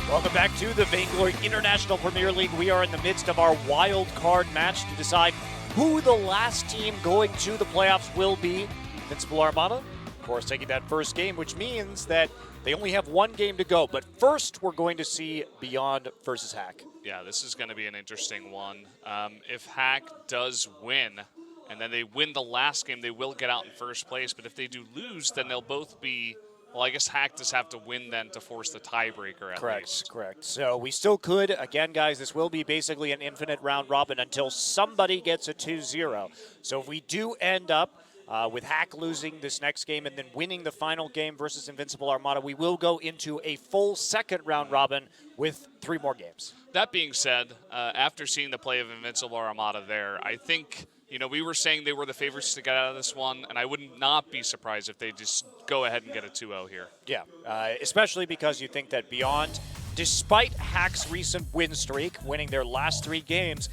Welcome back to the Vainglory International Premier League. We are in the midst of our wild card match to decide who the last team going to the playoffs will be. Invincible Armada, of course, taking that first game, which means that they only have one game to go. But first, we're going to see Beyond versus Hack. Yeah, this is going to be an interesting one. If Hack does win, and then they win the last game, they will get out in first place. But if they do lose, then they'll both be... Well, I guess Hack does have to win then to force the tiebreaker at least. Correct. So we still could. Again, guys, this will be basically an infinite round robin until somebody gets a 2-0. So if we do end up with Hack losing this next game and then winning the final game versus Invincible Armada, we will go into a full second round robin with 3 more games. That being said, after seeing the play of Invincible Armada there, I think... You know, we were saying they were the favorites to get out of this one, and I would not be surprised if they just go ahead and get a 2-0 here. Yeah, especially because you think that Beyond, despite Hack's recent win streak, winning their last 3 games,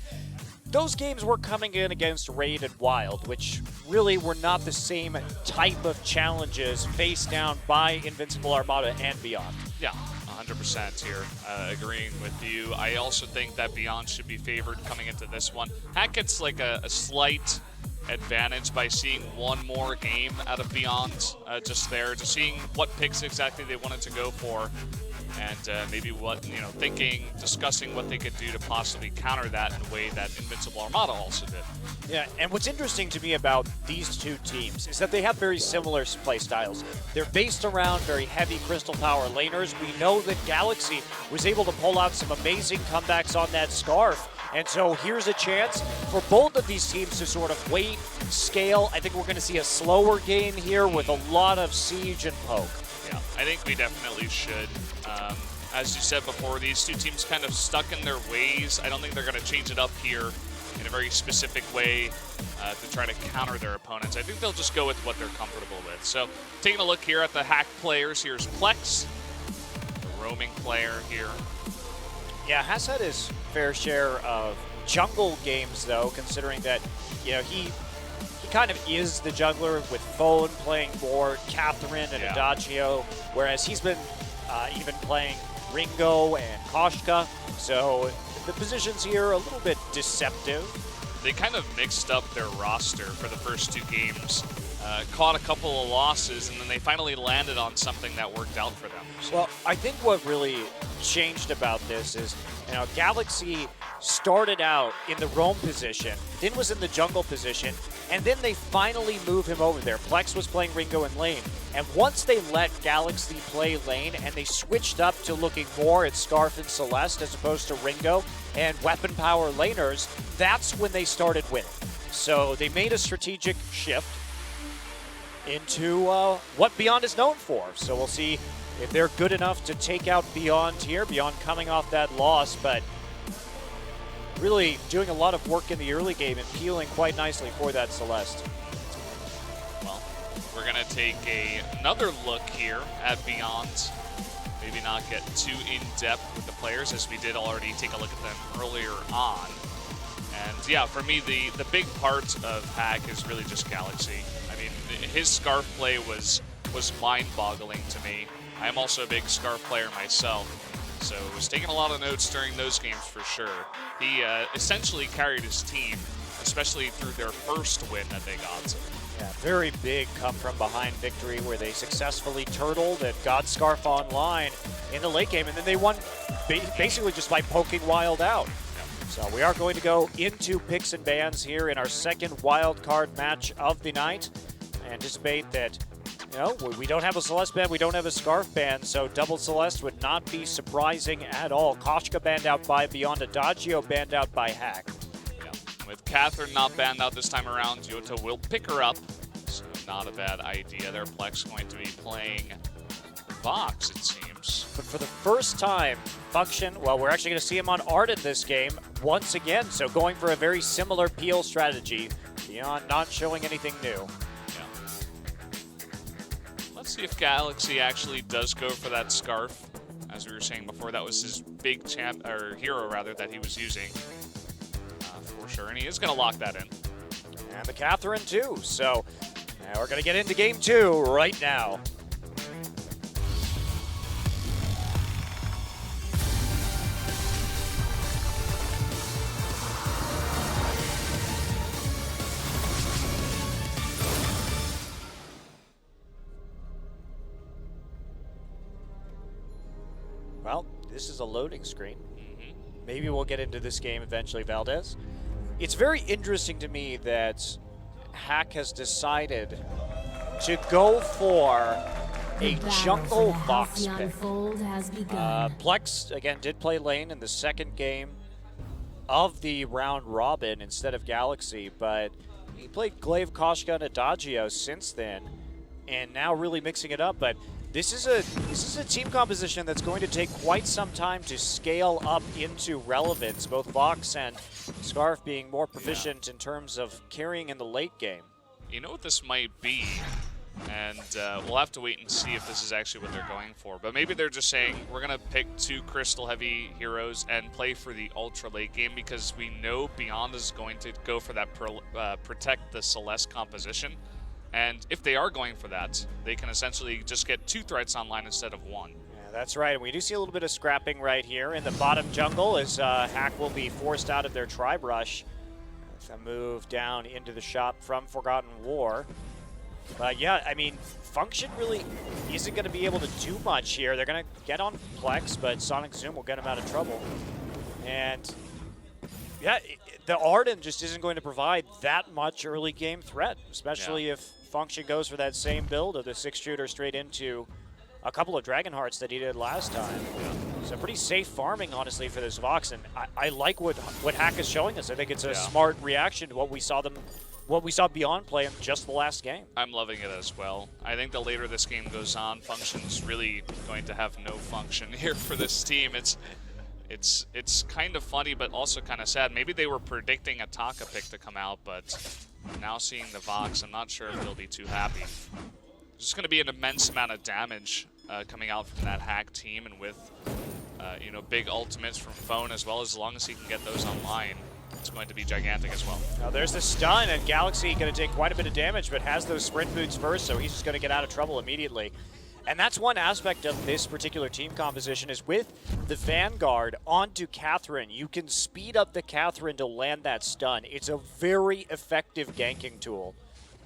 those games were coming in against Raid and Wild, which really were not the same type of challenges faced down by Invincible Armada and Beyond. Yeah, 100% here, agreeing with you. I also think that Beyond should be favored coming into this one. Hack gets like a slight advantage by seeing one more game out of Beyond, just seeing what picks exactly they wanted to go for, and maybe what, thinking, discussing what they could do to possibly counter that in a way that Invincible Armada also did. Yeah, and what's interesting to me about these two teams is that they have very similar play styles. They're based around very heavy Crystal Power laners. We know that Galaxy was able to pull out some amazing comebacks on that Scarf. And so here's a chance for both of these teams to sort of wait, scale. I think we're going to see a slower game here with a lot of siege and poke. Yeah, I think we definitely should. As you said before, these two teams kind of stuck in their ways. I don't think they're going to change it up here in a very specific way to try to counter their opponents. I think they'll just go with what they're comfortable with. So taking a look here at the Hack players, here's Plex, the roaming player here. Yeah, has had his fair share of jungle games, though, considering that, he kind of is the jungler with Phone playing more Catherine and Adagio, whereas he's been even playing Ringo and Koshka. So the positions here are a little bit deceptive. They kind of mixed up their roster for the first 2 games, caught a couple of losses, and then they finally landed on something that worked out for them. Well, I think what really changed about this is, Galaxy started out in the roam position, then was in the jungle position, and then they finally moved him over there. Plex was playing Ringo in lane, and once they let Galaxy play lane and they switched up to looking more at Scarf and Celeste as opposed to Ringo and weapon power laners, that's when they started winning. So they made a strategic shift into what Beyond is known for. So we'll see if they're good enough to take out Beyond here. Beyond coming off that loss, but really doing a lot of work in the early game and peeling quite nicely for that Celeste. Well, we're going to take another look here at Beyond. Maybe not get too in-depth with the players, as we did already take a look at them earlier on. And yeah, for me, the big part of Hack is really just Galaxy. I mean, his Scarf play was mind-boggling to me. I'm also a big Scarf player myself, so was taking a lot of notes during those games for sure. He essentially carried his team, especially through their first win that they got. Yeah, very big come-from-behind victory where they successfully turtled and got Scarf online in the late game, and then they won basically just by poking Wild out. So we are going to go into picks and bans here in our second wild card match of the night. I anticipate that, we don't have a Celeste ban, we don't have a Scarf ban, so double Celeste would not be surprising at all. Koshka banned out by Beyond, Adagio banned out by Hack. Yeah. With Catherine not banned out this time around, Yota will pick her up, so not a bad idea there. Plex going to be playing Vox, it seems. But for the first time, Function, well, we're actually going to see him on Arden this game once again, so going for a very similar peel strategy. Beyond not showing anything new. Let's see if Galaxy actually does go for that Scarf. As we were saying before, that was his big hero that he was using for sure, and he is going to lock that in. And the Catherine too. So now we're going to get into game 2 right now. Well, this is a loading screen. Mm-hmm. Maybe we'll get into this game eventually, Valdez. It's very interesting to me that Hack has decided to go for a jungle box pick. Plex, again, did play lane in the second game of the round robin instead of Galaxy, but he played Glaive, Koshka, and Adagio since then, and now really mixing it up. But this is a team composition that's going to take quite some time to scale up into relevance, both Vox and Scarf being more proficient in terms of carrying in the late game. You know what this might be? And we'll have to wait and see if this is actually what they're going for. But maybe they're just saying, we're going to pick 2 crystal-heavy heroes and play for the ultra-late game because we know Beyond is going to go for that protect the Celeste composition. And if they are going for that, they can essentially just get 2 threats online instead of 1. Yeah, that's right. And we do see a little bit of scrapping right here in the bottom jungle as Hack will be forced out of their tribe rush. With a move down into the shop from Forgotten War. But yeah, I mean, Function really isn't going to be able to do much here. They're going to get on Plex, but Sonic Zoom will get him out of trouble. And yeah, the Arden just isn't going to provide that much early game threat, especially if Function goes for that same build of the 6-shooter straight into a couple of Dragon Hearts that he did last time. So pretty safe farming, honestly, for this Vox, and I like what Hack is showing us. I think it's a smart reaction to what we saw Beyond play in just the last game. I'm loving it as well. I think the later this game goes on, Function's really going to have no function here for this team. It's kind of funny, but also kind of sad. Maybe they were predicting a Taka pick to come out, but now seeing the Vox, I'm not sure if they'll be too happy. There's just going to be an immense amount of damage coming out from that Hack team, and with you know, big ultimates from Phone as well, as long as he can get those online, it's going to be gigantic as well. Now there's the stun, and Galaxy going to take quite a bit of damage, but has those sprint boots first, so he's just going to get out of trouble immediately. And that's one aspect of this particular team composition is with the Vanguard onto Catherine, you can speed up the Catherine to land that stun. It's a very effective ganking tool,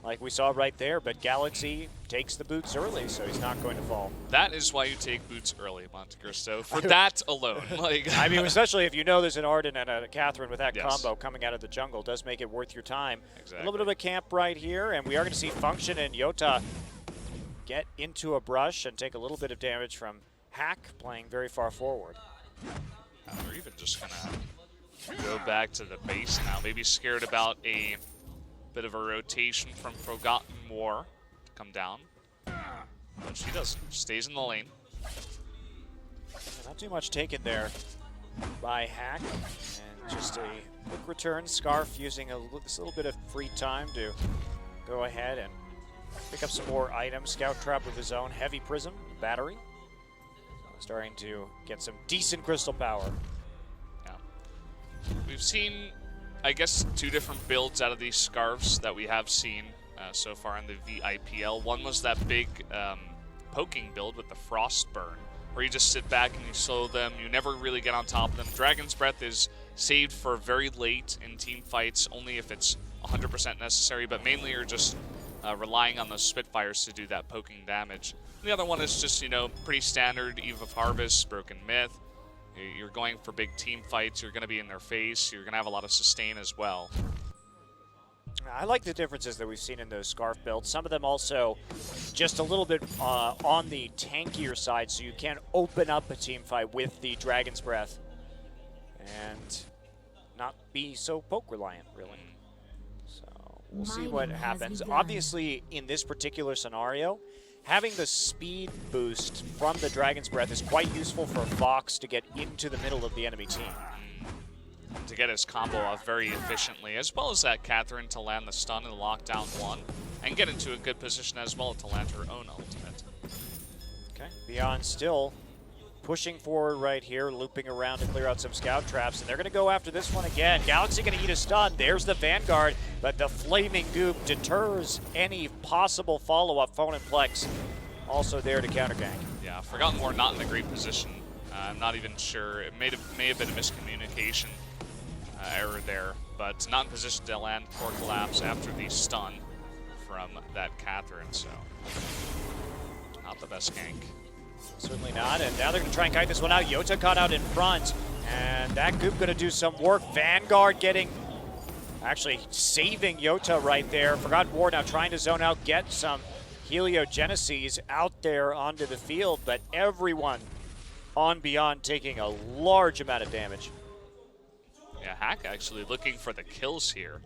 like we saw right there, but Galaxy takes the boots early, so he's not going to fall. That is why you take boots early, Monte Cristo, for that alone. Like, I mean, especially if you know there's an Arden and a Catherine with that combo coming out of the jungle, does make it worth your time. Exactly. A little bit of a camp right here, and we are going to see Function and Yota get into a brush and take a little bit of damage from Hack playing very far forward. They're even just going to go back to the base now, maybe scared about a bit of a rotation from Forgotten War to come down. But she doesn't. Stays in the lane. Not too much taken there by Hack. And just a quick return. Scarf using this little bit of free time to go ahead and pick up some more items. Scout Trap with his own heavy prism, battery. Starting to get some decent crystal power. Yeah. We've seen, I guess, 2 different builds out of these scarves that we have seen so far in the VIPL. One was that big poking build with the Frost Burn, where you just sit back and you slow them. You never really get on top of them. Dragon's Breath is saved for very late in team fights, only if it's 100% necessary, but mainly you're just relying on those Spitfires to do that poking damage. The other one is just, you know, pretty standard Eve of Harvest, Broken Myth. You're going for big team fights, you're going to be in their face, you're going to have a lot of sustain as well. I like the differences that we've seen in those Scarf builds. Some of them also just a little bit on the tankier side, so you can open up a team fight with the Dragon's Breath and not be so poke reliant, really. So we'll see what happens. Obviously, in this particular scenario, having the speed boost from the Dragon's Breath is quite useful for Fox to get into the middle of the enemy team. To get his combo off very efficiently, as well as that Catherine to land the stun and lockdown 1, and get into a good position as well to land her own ultimate. Okay, Beyond still pushing forward right here, looping around to clear out some scout traps, and they're going to go after this one again. Galaxy going to eat a stun. There's the Vanguard, but the Flaming Goop deters any possible follow-up. Phone and Plex also there to counter gank. Yeah, Forgotten War not in a great position. I'm not even sure. It may have been a miscommunication error there, but not in position to land core collapse after the stun from that Catherine, so not the best gank. Certainly not, and now they're going to try and kite this one out. Yota caught out in front, and that Goop going to do some work. Vanguard actually saving Yota right there. Forgotten War now trying to zone out, get some Heliogenesis out there onto the field, but everyone on Beyond taking a large amount of damage. Yeah, Hack actually looking for the kills here.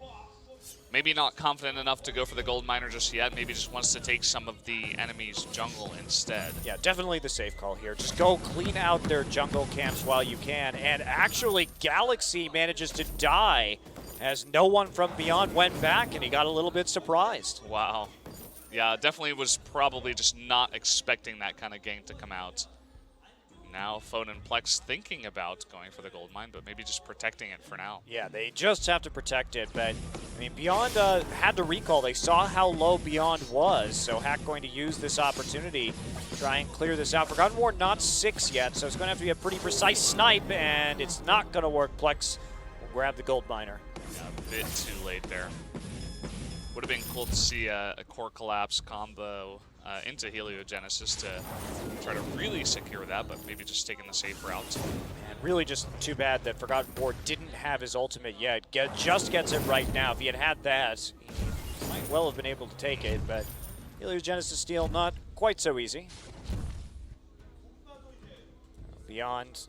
Maybe not confident enough to go for the gold miner just yet. Maybe just wants to take some of the enemy's jungle instead. Yeah, definitely the safe call here. Just go clean out their jungle camps while you can. And actually, Galaxy manages to die as no one from Beyond went back, and he got a little bit surprised. Wow. Yeah, definitely was probably just not expecting that kind of gank to come out. Now Phone and Plex thinking about going for the gold mine, but maybe just protecting it for now. Yeah, they just have to protect it, but I mean, Beyond had to recall. They saw how low Beyond was, so Hack going to use this opportunity to try and clear this out. Forgotten War not 6 yet, so it's going to have to be a pretty precise snipe, and it's not going to work. Plex will grab the gold miner. Yeah, a bit too late there. Would have been cool to see a core collapse combo into Heliogenesis to try to really secure that, but maybe just taking the safe route. And really just too bad that Forgotten War didn't have his ultimate yet. Just gets it right now. If he had had that, he might well have been able to take it, but Heliogenesis steal not quite so easy. Beyond,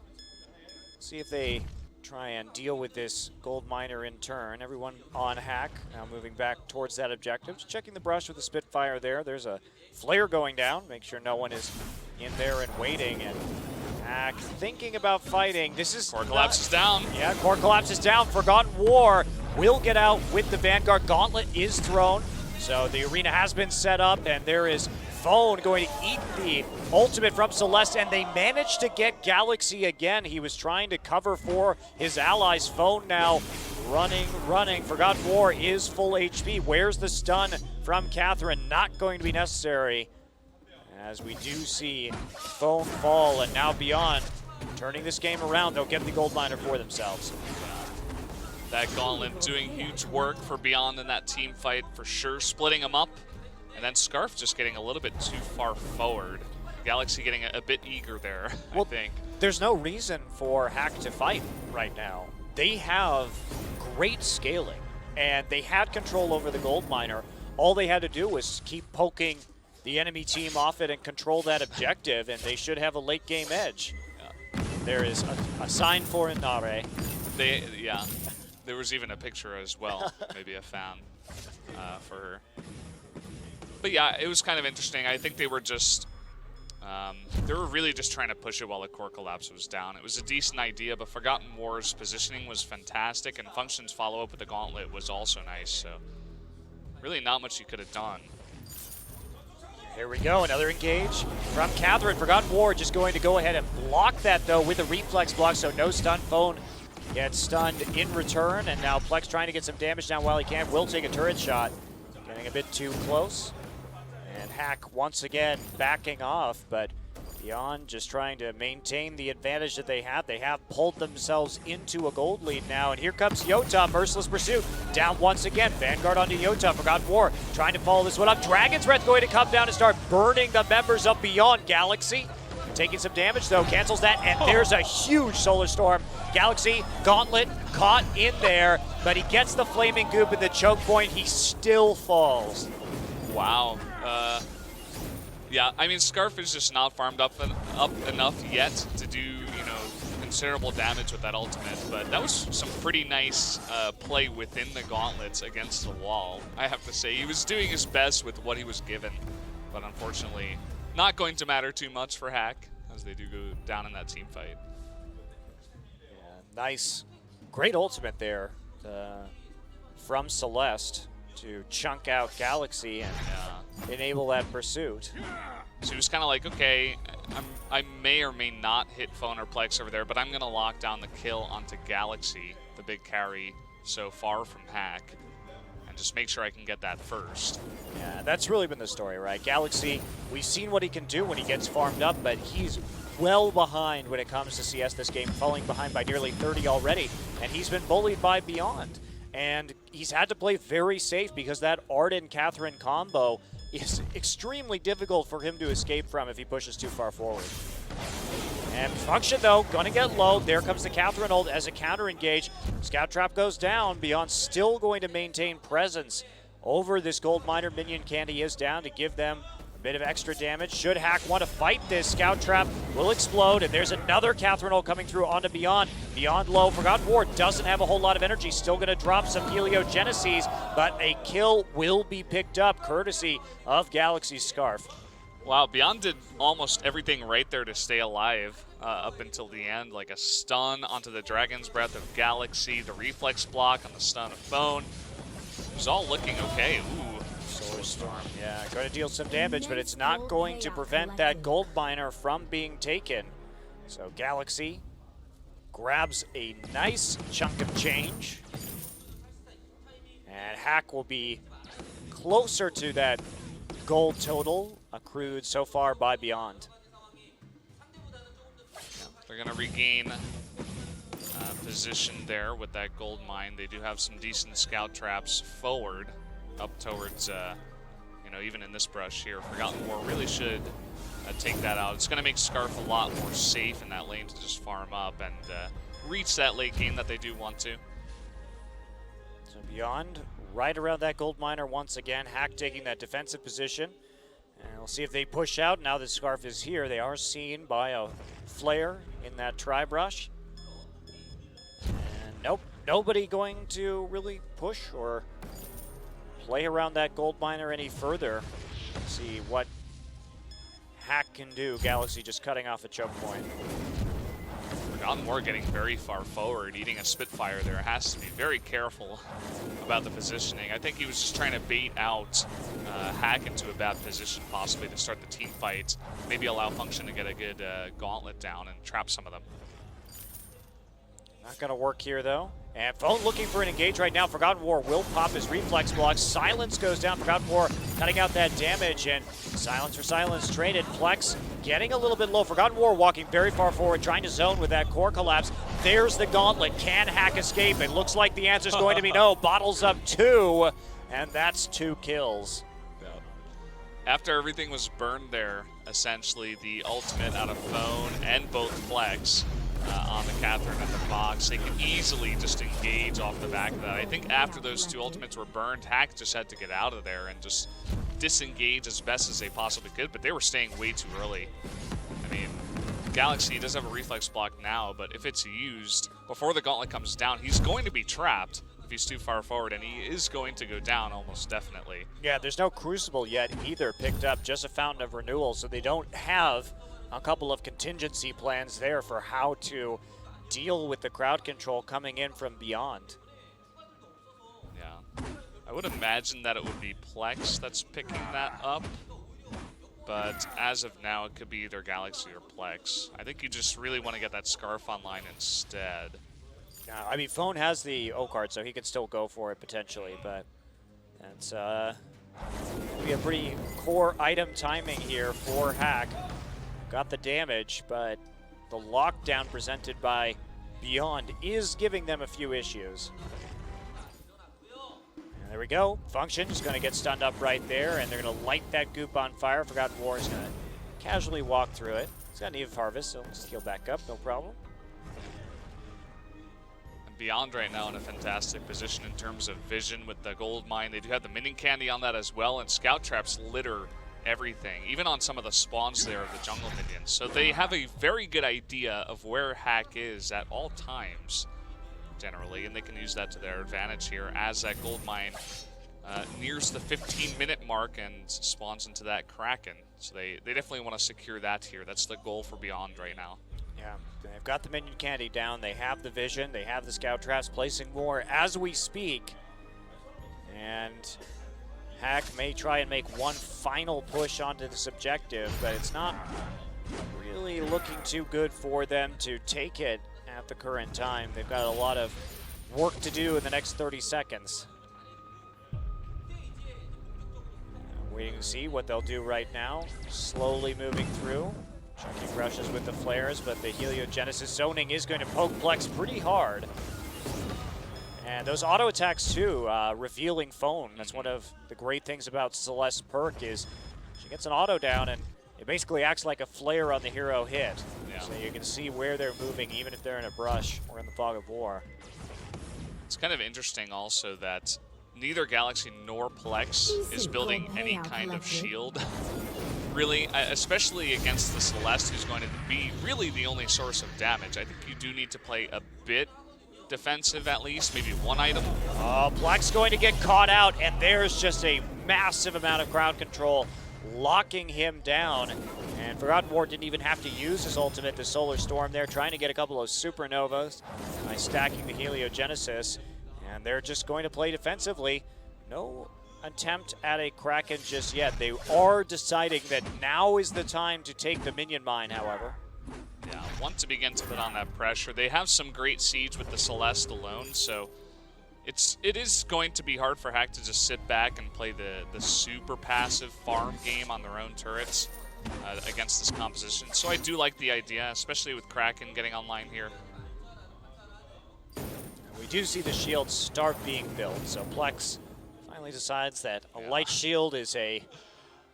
see if they try and deal with this gold miner in turn. Everyone on Hack, now moving back towards that objective. Just checking the brush with the Spitfire there. There's a flare going down. Make sure no one is in there and waiting. And Hack thinking about fighting. This is Core collapse is down. Yeah, core collapse is down. Forgotten War will get out with the Vanguard. Gauntlet is thrown. So the arena has been set up, and there is Phone going to eat the ultimate from Celeste, and they managed to get Galaxy again. He was trying to cover for his allies. Phone now running. Forgotten War is full HP. Where's the stun from Catherine? Not going to be necessary, as we do see Phone fall, and now Beyond turning this game around. They'll get the gold miner for themselves. That Gauntlet doing huge work for Beyond in that team fight for sure, splitting them up. And then Scarf just getting a little bit too far forward. Galaxy getting a bit eager there, I think. There's no reason for Hack to fight right now. They have great scaling, and they had control over the gold miner. All they had to do was keep poking the enemy team off it and control that objective, and they should have a late game edge. Yeah. There is a sign for Inare. Yeah, there was even a picture as well, maybe a fan for her. But yeah, it was kind of interesting. I think they were just, they were really just trying to push it while the core collapse was down. It was a decent idea, but Forgotten War's positioning was fantastic, and Function's follow-up with the Gauntlet was also nice, so really not much you could have done. Here we go, another engage from Catherine. Forgotten War just going to go ahead and block that, though, with a reflex block, so no stun. Phone gets stunned in return, and now Plex trying to get some damage down while he can. Will take a turret shot, getting a bit too close. And Hack once again backing off, but Beyond just trying to maintain the advantage that they have. They have pulled themselves into a gold lead now, and here comes Yota, Merciless Pursuit, down once again. Vanguard onto Yota, Forgotten War, trying to follow this one up. Dragon's Breath going to come down and start burning the members of Beyond. Galaxy taking some damage though, cancels that, and there's a huge Solar Storm. Galaxy, Gauntlet, caught in there, but he gets the Flaming Goop at the choke point. He still falls. Wow. Yeah, I mean, Scarf is just not farmed up enough yet to do, considerable damage with that ultimate, but that was some pretty nice play within the gauntlets against the wall, I have to say. He was doing his best with what he was given, but unfortunately not going to matter too much for Hack, as they do go down in that team fight. Yeah, nice. Great ultimate there from Celeste to chunk out Galaxy and enable that pursuit. So he was kind of like, okay, I may or may not hit Phone or Plex over there, but I'm going to lock down the kill onto Galaxy, the big carry so far from Hack, and just make sure I can get that first. Yeah, that's really been the story, right? Galaxy, we've seen what he can do when he gets farmed up, but he's well behind when it comes to CS this game, falling behind by nearly 30 already, and he's been bullied by Beyond. And he's had to play very safe because that Arden-Catherine combo is extremely difficult for him to escape from if he pushes too far forward. And Function, though, gonna get low. There comes the Catherine ult as a counter engage. Scout Trap goes down. Beyond still going to maintain presence over this Gold Miner. Minion Candy is down to give them a bit of extra damage. Should Hack want to fight this, Scout Trap will explode. And there's another Catherine ult coming through onto Beyond. Beyond low. Forgotten War doesn't have a whole lot of energy. Still gonna drop some Heliogenesis, but a kill will be picked up courtesy of Galaxy's Scarf. Wow, Beyond did almost everything right there to stay alive up until the end, like a stun onto the Dragon's Breath of Galaxy, the reflex block on the stun of Phone. It was all looking okay. Ooh. Solar Storm, yeah, going to deal some damage, but it's not going to prevent that Gold Miner from being taken. So Galaxy grabs a nice chunk of change, and Hack will be closer to that gold total accrued so far by Beyond. They're going to regain position there with that gold mine. They do have some decent scout traps forward up towards, you know, even in this brush here. Forgotten War really should take that out. It's going to make Scarf a lot more safe in that lane to just farm up and reach that late game that they do want to. So Beyond right around that gold miner once again. Hack taking that defensive position. And we'll see if they push out. Now that Scarf is here, they are seen by a flare in that tri-brush. And nope, nobody going to really push or play around that gold miner any further. See what Hack can do. Galaxy just cutting off a choke point. Forgotten War getting very far forward, eating a Spitfire there. Has to be very careful about the positioning. I think he was just trying to bait out Hack into a bad position, possibly to start the team fight. Maybe allow Function to get a good gauntlet down and trap some of them. Not going to work here, though. And Phone looking for an engage right now. Forgotten War will pop his reflex block. Silence goes down. Forgotten War cutting out that damage. And Silence for Silence traded. Plex getting a little bit low. Forgotten War walking very far forward, trying to zone with that core collapse. There's the gauntlet. Can Hack escape? It looks like the answer is going to be no. Bottles up 2, and that's 2 kills. After everything was burned there, essentially the ultimate out of Phone and both Plex on the Catherine and the box, they can easily just engage off the back of that. I think after those 2 ultimates were burned, Hack just had to get out of there and just disengage as best as they possibly could, but they were staying way too early. I mean, Galaxy does have a reflex block now, but if it's used before the gauntlet comes down, he's going to be trapped if he's too far forward, and he is going to go down almost definitely. Yeah, there's no Crucible yet either picked up, just a Fountain of Renewal, so they don't have a couple of contingency plans there for how to deal with the crowd control coming in from Beyond. Yeah, I would imagine that it would be Plex that's picking that up, but as of now, it could be either Galaxy or Plex. I think you just really want to get that Scarf online instead. Yeah, I mean, Phone has the O card, so he could still go for it potentially, but that's be a pretty core item timing here for Hack. Got the damage, but the lockdown presented by Beyond is giving them a few issues. And there we go. Function is going to get stunned up right there, and they're going to light that goop on fire. Forgotten War is going to casually walk through it. He's got an Eve Harvest, so just heal back up, no problem. And Beyond right now in a fantastic position in terms of vision with the gold mine. They do have the Minion Candy on that as well, and Scout Traps litter everything, even on some of the spawns there of the jungle minions. So they have a very good idea of where Hack is at all times, generally, and they can use that to their advantage here as that gold mine nears the 15-minute mark and spawns into that Kraken. So they definitely want to secure that here. That's the goal for Beyond right now. Yeah, they've got the Minion Candy down. They have the vision. They have the Scout Traps, placing more as we speak. And Hack may try and make one final push onto this objective, but it's not really looking too good for them to take it at the current time. They've got a lot of work to do in the next 30 seconds. Waiting to see what they'll do right now. Slowly moving through. Chunky rushes with the flares, but the Heliogenesis zoning is going to poke Plex pretty hard. And those auto attacks too, revealing phone. That's one of the great things about Celeste's perk is she gets an auto down and it basically acts like a flare on the hero hit. Yeah. So you can see where they're moving even if they're in a brush or in the fog of war. It's kind of interesting also that neither Galaxy nor Plex is building any kind of shield. Really, especially against the Celeste, who's going to be really the only source of damage. I think you do need to play a bit defensive at least, maybe one item. Plex going to get caught out, and there's just a massive amount of crowd control locking him down. And Forgotten War didn't even have to use his ultimate, the Solar Storm there, trying to get a couple of supernovas by stacking the Heliogenesis. And they're just going to play defensively. No attempt at a Kraken just yet. They are deciding that now is the time to take the minion mine, however. Yeah, want to begin to put on that pressure. They have some great siege with the Celeste alone, so it is going to be hard for Hack to just sit back and play the super passive farm game on their own turrets against this composition. So I do like the idea, especially with Kraken getting online here. We do see the shields start being built, so Plex finally decides that a light shield is a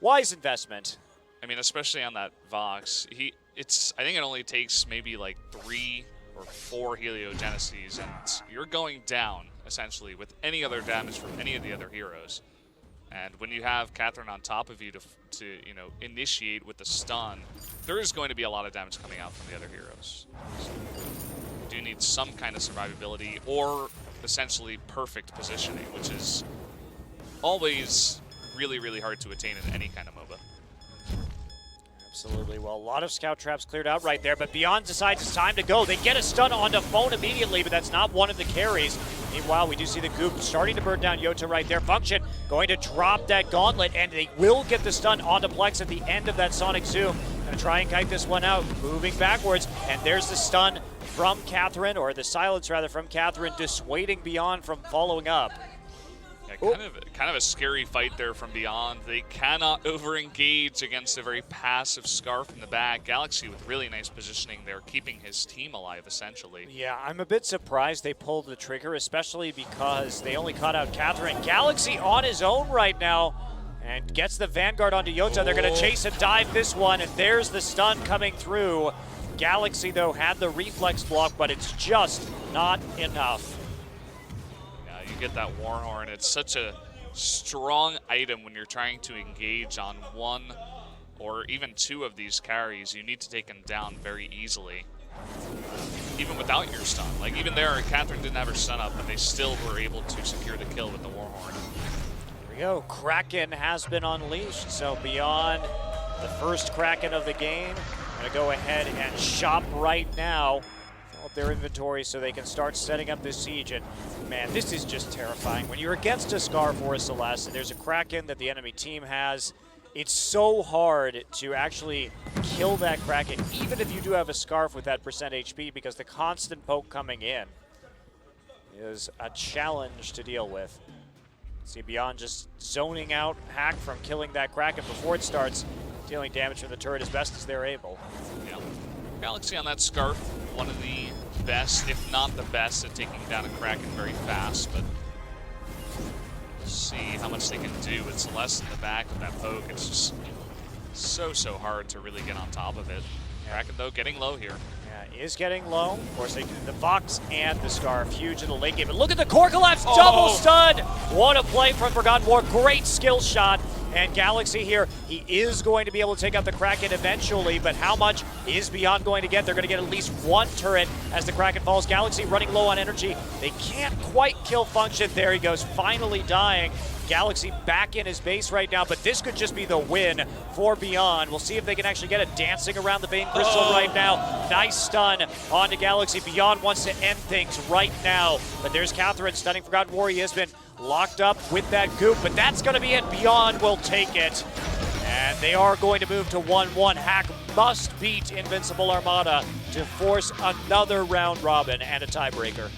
wise investment. I mean, especially on that Vox, I think it only takes maybe like 3 or 4 Heliogeneses, and you're going down essentially with any other damage from any of the other heroes. And when you have Catherine on top of you to initiate with the stun, there is going to be a lot of damage coming out from the other heroes. So you do need some kind of survivability or essentially perfect positioning, which is always really, really hard to attain in any kind of MOBA. Absolutely. Well, a lot of scout traps cleared out right there, but Beyond decides it's time to go. They get a stun onto Phone immediately, but that's not one of the carries. Meanwhile, we do see the Goop starting to burn down Yota right there. Function going to drop that gauntlet, and they will get the stun onto Plex at the end of that Sonic Zoom. Going to try and kite this one out, moving backwards, and there's the stun from Catherine, or the silence rather from Catherine, dissuading Beyond from following up. Yeah, kind of a scary fight there from Beyond. They cannot over-engage against a very passive Scarf in the back. Galaxy with really nice positioning there, keeping his team alive, essentially. Yeah, I'm a bit surprised they pulled the trigger, especially because they only caught out Catherine. Galaxy on his own right now, and gets the Vanguard onto Yota. They're going to chase and dive this one, and there's the stun coming through. Galaxy, though, had the reflex block, but it's just not enough. You get that Warhorn. It's such a strong item when you're trying to engage on 1 or even 2 of these carries. You need to take them down very easily, even without your stun. Like, even there, Catherine didn't have her stun up, but they still were able to secure the kill with the Warhorn. Here we go. Kraken has been unleashed, so Beyond the first Kraken of the game, going to go ahead and shop right now. Up their inventory so they can start setting up this siege. And man, this is just terrifying. When you're against a Scarf or a Celeste and there's a Kraken that the enemy team has, it's so hard to actually kill that Kraken, even if you do have a Scarf with that % HP, because the constant poke coming in is a challenge to deal with. See Beyond just zoning out Hack from killing that Kraken before it starts dealing damage from the turret as best as they're able. Yeah. Galaxy on that Scarf, one of the best, if not the best, at taking down a Kraken very fast, but we'll see how much they can do with Celeste in the back with that poke. It's just so hard to really get on top of it. Kraken, though, getting low here. Yeah, is getting low. Of course, they do the Fox and the Scarf, huge in the late game. But look at the core collapse, double stun! What a play from Forgotten War, great skill shot. And Galaxy here, he is going to be able to take out the Kraken eventually, but how much is Beyond going to get? They're going to get at least 1 turret as the Kraken falls. Galaxy running low on energy. They can't quite kill Function. There he goes, finally dying. Galaxy back in his base right now, but this could just be the win for Beyond. We'll see if they can actually get it dancing around the Bane Crystal right now. Nice stun onto Galaxy. Beyond wants to end things right now, but there's Catherine stunning Forgotten War. He has been locked up with that Goop, but that's going to be it. Beyond will take it. And they are going to move to 1-1. Hack must beat Invincible Armada to force another round robin and a tiebreaker.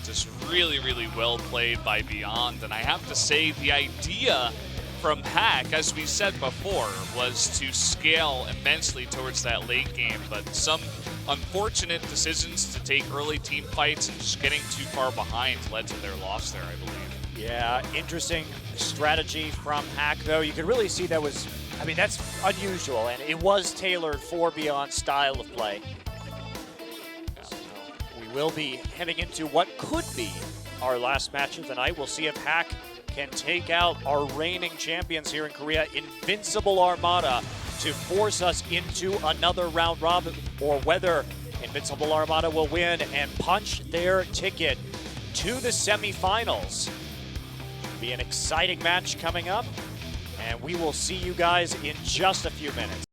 Just really, really well played by Beyond. And I have to say, the idea from Hack, as we said before, was to scale immensely towards that late game, but some unfortunate decisions to take early team fights and just getting too far behind led to their loss there, I believe. Yeah, interesting strategy from Hack, though. You could really see that was, I mean, that's unusual, and it was tailored for Beyond's style of play. So we will be heading into what could be our last match of the night. We'll see if Hack can take out our reigning champions here in Korea, Invincible Armada, to force us into another round robin, or whether Invincible Armada will win and punch their ticket to the semifinals. Be an exciting match coming up, and we will see you guys in just a few minutes.